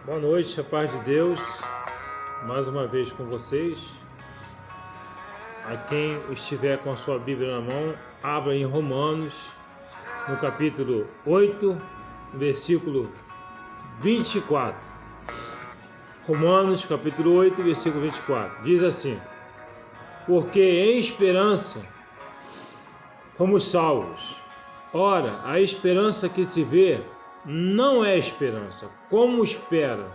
Boa noite, a paz de Deus, mais uma vez com vocês. A quem estiver com a sua Bíblia na mão, abra em Romanos, no capítulo 8, versículo 24. Romanos, capítulo 8, versículo 24. Diz assim: porque em esperança fomos salvos. Ora, a esperança que se vê não é esperança, como espera.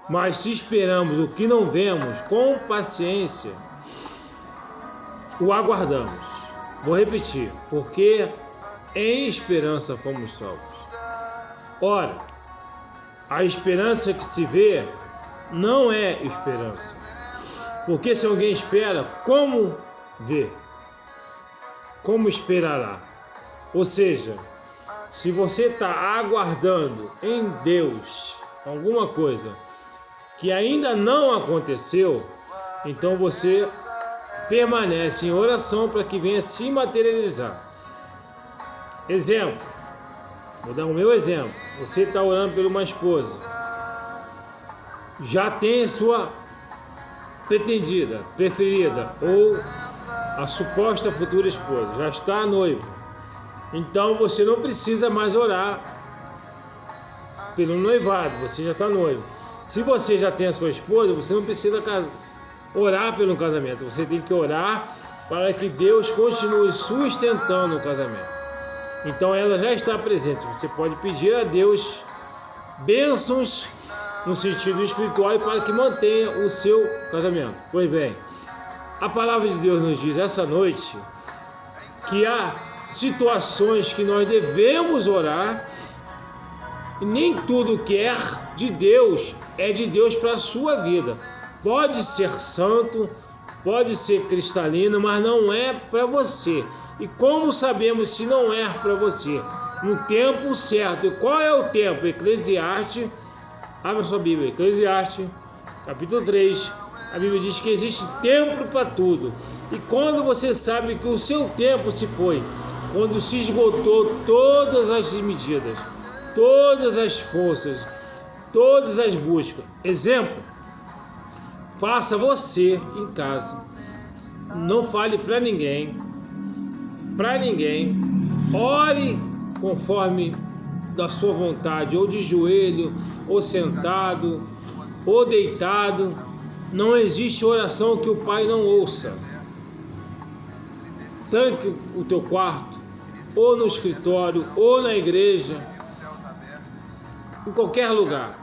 Mas se esperamos o que não vemos, com paciência o aguardamos. Vou repetir: porque em esperança fomos salvos. Ora, a esperança que se vê não é esperança, porque se alguém espera, como vê? Como esperará? Ou seja, se você está aguardando em Deus alguma coisa que ainda não aconteceu, então você permanece em oração para que venha se materializar. Exemplo, vou dar o meu exemplo. Você está orando por uma esposa, já tem sua pretendida, preferida ou a suposta futura esposa, já está noivo. Então você não precisa mais orar pelo noivado, você já está noivo. Se você já tem a sua esposa, você não precisa orar pelo casamento, você tem que orar para que Deus continue sustentando o casamento. Então ela já está presente, você pode pedir a Deus bênçãos no sentido espiritual para que mantenha o seu casamento. Pois bem, a palavra de Deus nos diz essa noite que há situações que nós devemos orar, e nem tudo que é de Deus para a sua vida. Pode ser santo, pode ser cristalino, mas não é para você. E como sabemos se não é para você? No tempo certo. E qual é o tempo? Eclesiastes, abra sua Bíblia, Eclesiastes, capítulo 3. A Bíblia diz que existe tempo para tudo. E quando você sabe que o seu tempo se foi, quando se esgotou todas as medidas, todas as forças, todas as buscas. Exemplo, faça você em casa, não fale para ninguém, ore conforme da sua vontade, ou de joelho, ou sentado, ou deitado. Não existe oração que o Pai não ouça. Tanque o teu quarto, ou no escritório, ou na igreja, em qualquer lugar.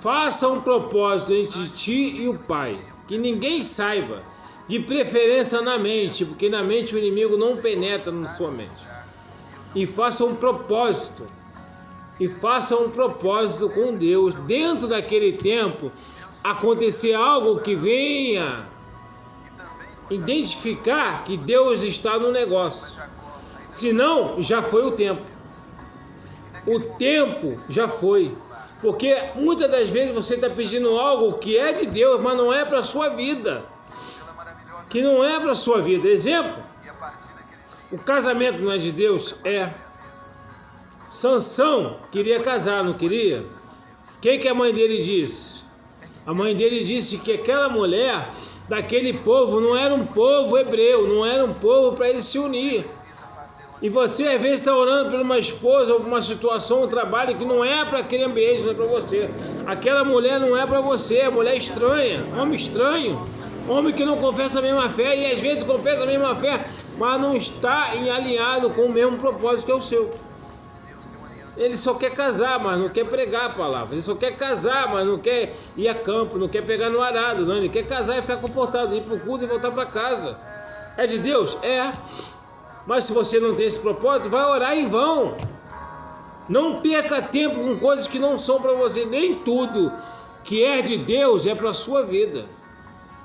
Faça um propósito entre ti e o Pai, que ninguém saiba, de preferência na mente, porque na mente o inimigo não penetra na sua mente. E faça um propósito, com Deus, dentro daquele tempo, acontecer algo que venha identificar que Deus está no negócio. Senão, já foi o tempo. O tempo já foi. Porque muitas das vezes você está pedindo algo que é de Deus, mas não é para a sua vida. Que não é para a sua vida. Exemplo, o casamento não é de Deus? É. Sansão queria casar, não queria? O que a mãe dele disse? A mãe dele disse que aquela mulher daquele povo não era um povo hebreu, não era um povo para ele se unir. E você às vezes está orando por uma esposa ou por uma situação, um trabalho que não é para aquele ambiente, não é para você. Aquela mulher não é para você, é mulher estranha, homem estranho, homem que não confessa a mesma fé, e às vezes confessa a mesma fé, mas não está em alinhado com o mesmo propósito que é o seu. Ele só quer casar, mas não quer pregar a palavra. Ele só quer casar, mas não quer ir a campo, não quer pegar no arado. Não. Ele quer casar e ficar confortável, ir para o culto e voltar para casa. É de Deus? É. Mas se você não tem esse propósito, vai orar em vão. Não perca tempo com coisas que não são para você. Nem tudo que é de Deus é para a sua vida.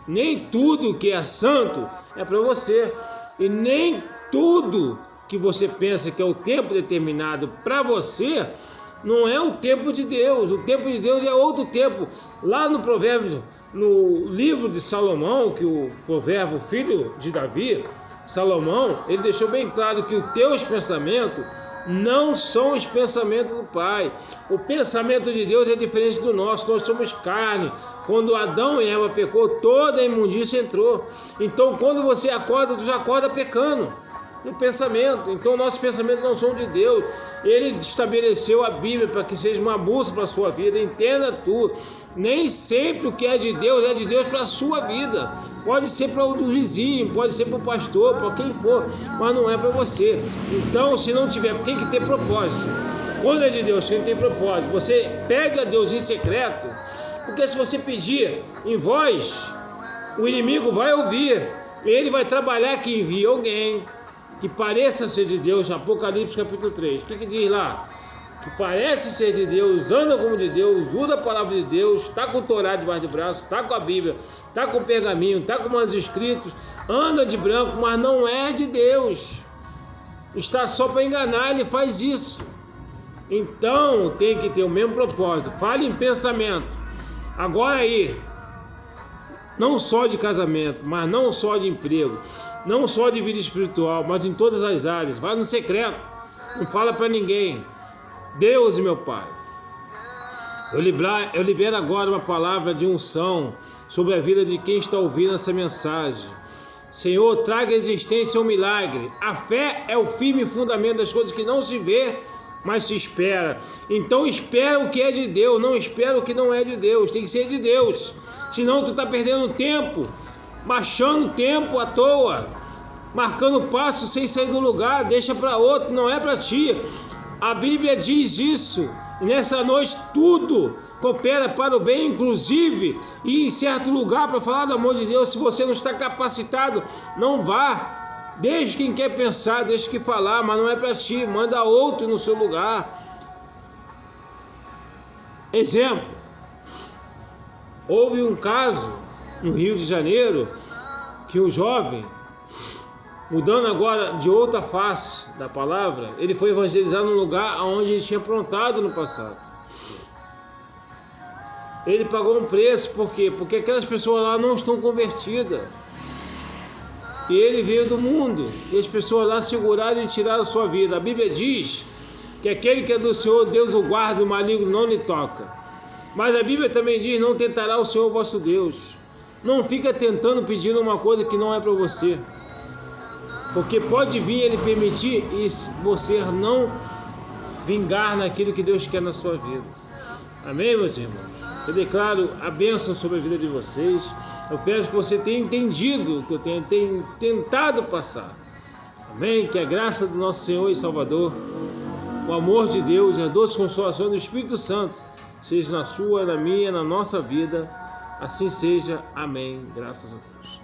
Nem tudo que é santo é para você. E nem tudo que você pensa que é o tempo determinado para você, não é o tempo de Deus. O tempo de Deus é outro tempo. Lá no Provérbios, no livro de Salomão, que o provérbio, filho de Davi, Salomão, ele deixou bem claro que os teus pensamentos não são os pensamentos do Pai. O pensamento de Deus é diferente do nosso. Nós somos carne. Quando Adão e Eva pecou, toda a imundícia entrou. Então, quando você acorda, tu já acorda pecando no pensamento. Então, nossos pensamentos não são de Deus. Ele estabeleceu a Bíblia para que seja uma bússola para a sua vida. Entenda tu. Nem sempre o que é de Deus para a sua vida. Pode ser para o vizinho, pode ser para o pastor, para quem for, mas não é para você. Então, se não tiver, tem que ter propósito. Quando é de Deus, tem que ter propósito. Você pede a Deus em secreto, porque se você pedir em voz, o inimigo vai ouvir. Ele vai trabalhar que envia alguém que pareça ser de Deus. Apocalipse capítulo 3. O que diz lá? Que parece ser de Deus, anda como de Deus, usa a palavra de Deus, está com o Torá debaixo do braço, está com a Bíblia, está com o pergaminho, está com os escritos, anda de branco, mas não é de Deus. Está só para enganar, ele faz isso. Então tem que ter o mesmo propósito. Fale em pensamento. Agora aí, não só de casamento, mas não só de emprego, não só de vida espiritual, mas em todas as áreas. Vai no secreto, não fala para ninguém. Deus e meu Pai, eu libero agora uma palavra de unção sobre a vida de quem está ouvindo essa mensagem. Senhor, traga à existência um milagre. A fé é o firme fundamento das coisas que não se vê, mas se espera. Então espera o que é de Deus, não espera o que não é de Deus. Tem que ser de Deus, senão tu está perdendo tempo, baixando tempo à toa, marcando passo sem sair do lugar. Deixa para outro, não é para ti. A Bíblia diz isso, e nessa noite tudo coopera para o bem, inclusive ir em certo lugar para falar do amor de Deus. Se você não está capacitado, não vá. Deixe quem quer pensar, deixe que falar, mas não é para ti, manda outro no seu lugar. Exemplo, houve um caso no Rio de Janeiro, que um jovem, mudando agora de outra face da palavra, ele foi evangelizar num lugar onde ele tinha aprontado no passado. Ele pagou um preço, por quê? Porque aquelas pessoas lá não estão convertidas. E ele veio do mundo, e as pessoas lá seguraram e tiraram a sua vida. A Bíblia diz que aquele que é do Senhor, Deus o guarda, o maligno não lhe toca. Mas a Bíblia também diz, não tentará o Senhor vosso Deus. Não fica tentando, pedindo uma coisa que não é para você. Porque pode vir ele permitir e você não vingar naquilo que Deus quer na sua vida. Amém, meus irmãos? Eu declaro a bênção sobre a vida de vocês. Eu peço que você tenha entendido o que eu tenho tentado passar. Amém? Que a graça do nosso Senhor e Salvador, o amor de Deus e a doce consolação do Espírito Santo seja na sua, na minha, na nossa vida. Assim seja. Amém. Graças a Deus.